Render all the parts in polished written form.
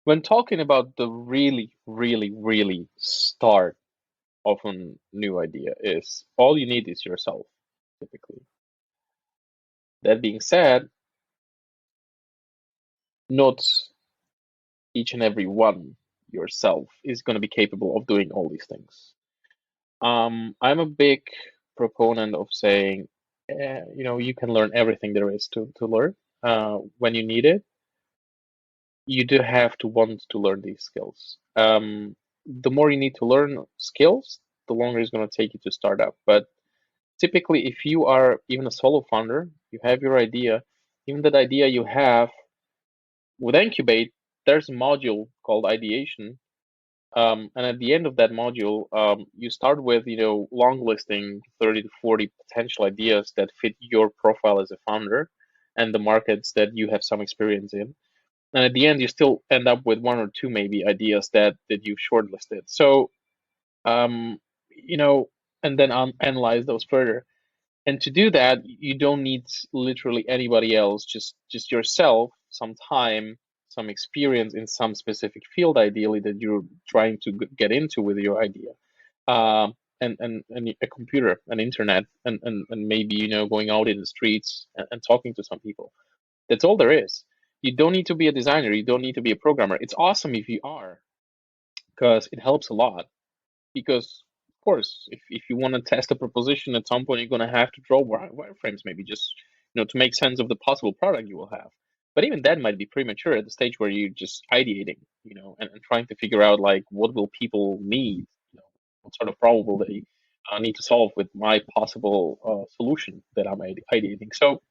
When talking about the really, really, really start of a new idea is all you need is yourself, typically. That being said, not each and every one yourself is going to be capable of doing all these things. I'm a big proponent of saying, you can learn everything there is to learn when you need it. You do have to want to learn these skills. The more you need to learn skills, the longer it's going to take you to start up. But typically, if you are even a solo founder, you have your idea, even that idea you have with Incubate, there's a module called ideation. And at the end of that module, you start with, long listing 30 to 40 potential ideas that fit your profile as a founder and the markets that you have some experience in. And at the end, you still end up with one or two maybe ideas that you've shortlisted. So, um, you know, and then analyze those further. And to do that, you don't need literally anybody else, just yourself, some time, some experience in some specific field, ideally that you're trying to get into with your idea, and a computer, an internet, and maybe going out in the streets and talking to some people. That's all there is. You don't need to be a designer. You don't need to be a programmer. It's awesome if you are, because it helps a lot. Because of course, if you want to test a proposition at some point, you're going to have to draw wireframes, maybe just to make sense of the possible product you will have. But even that might be premature at the stage where you're just ideating, and trying to figure out like what will people need, what sort of problem will they need to solve with my possible solution that I'm ideating. So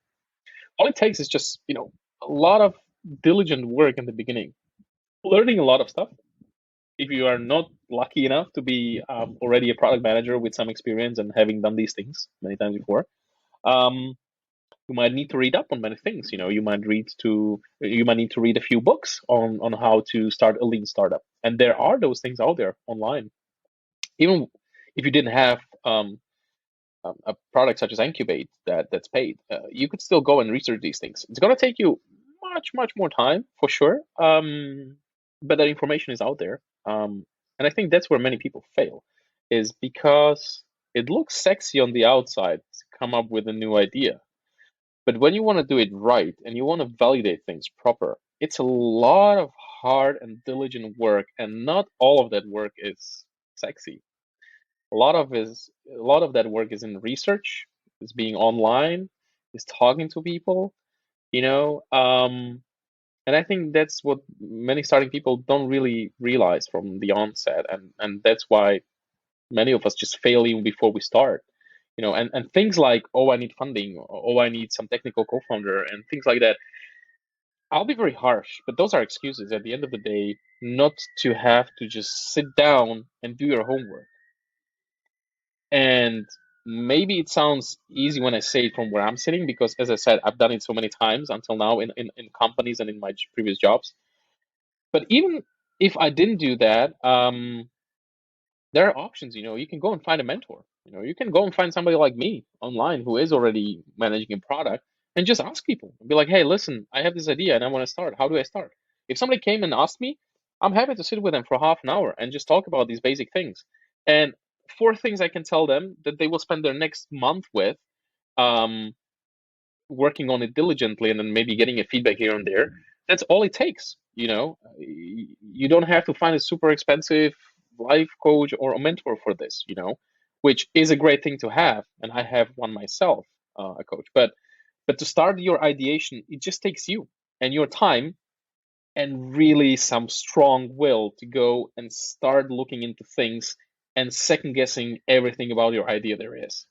all it takes is just a lot of diligent work in the beginning, learning a lot of stuff. If you are not lucky enough to be already a product manager with some experience and having done these things many times before, um, you might need to read up on many things. You might need to read a few books on how to start a lean startup, and there are those things out there online. Even if you didn't have a product such as Incubate that's paid, you could still go and research these things. It's gonna take you much more time for sure, but that information is out there. And I think that's where many people fail, is because it looks sexy on the outside to come up with a new idea, but when you want to do it right and you want to validate things proper, it's a lot of hard and diligent work, and not all of that work is sexy. A lot of that work is in research, is being online, is talking to people, you know. And I think that's what many starting people don't really realize from the onset, and that's why many of us just fail even before we start. And things like, oh, I need funding, or oh, I need some technical co-founder, and things like that. I'll be very harsh, but those are excuses at the end of the day, not to have to just sit down and do your homework. And maybe it sounds easy when I say it from where I'm sitting, because as I said, I've done it so many times until now in companies and in my previous jobs. But even if I didn't do that, there are options. You can go and find a mentor. You can go and find somebody like me online who is already managing a product, and just ask people and be like, hey, listen, I have this idea and I want to start. How do I start? If somebody came and asked me, I'm happy to sit with them for half an hour and just talk about these basic things. And four things I can tell them that they will spend their next month with, um, working on it diligently, and then maybe getting a feedback here and there. That's all it takes. You don't have to find a super expensive life coach or a mentor for this, which is a great thing to have, and I have one myself, a coach. But to start your ideation, it just takes you and your time, and really some strong will to go and start looking into things and second guessing everything about your idea there is.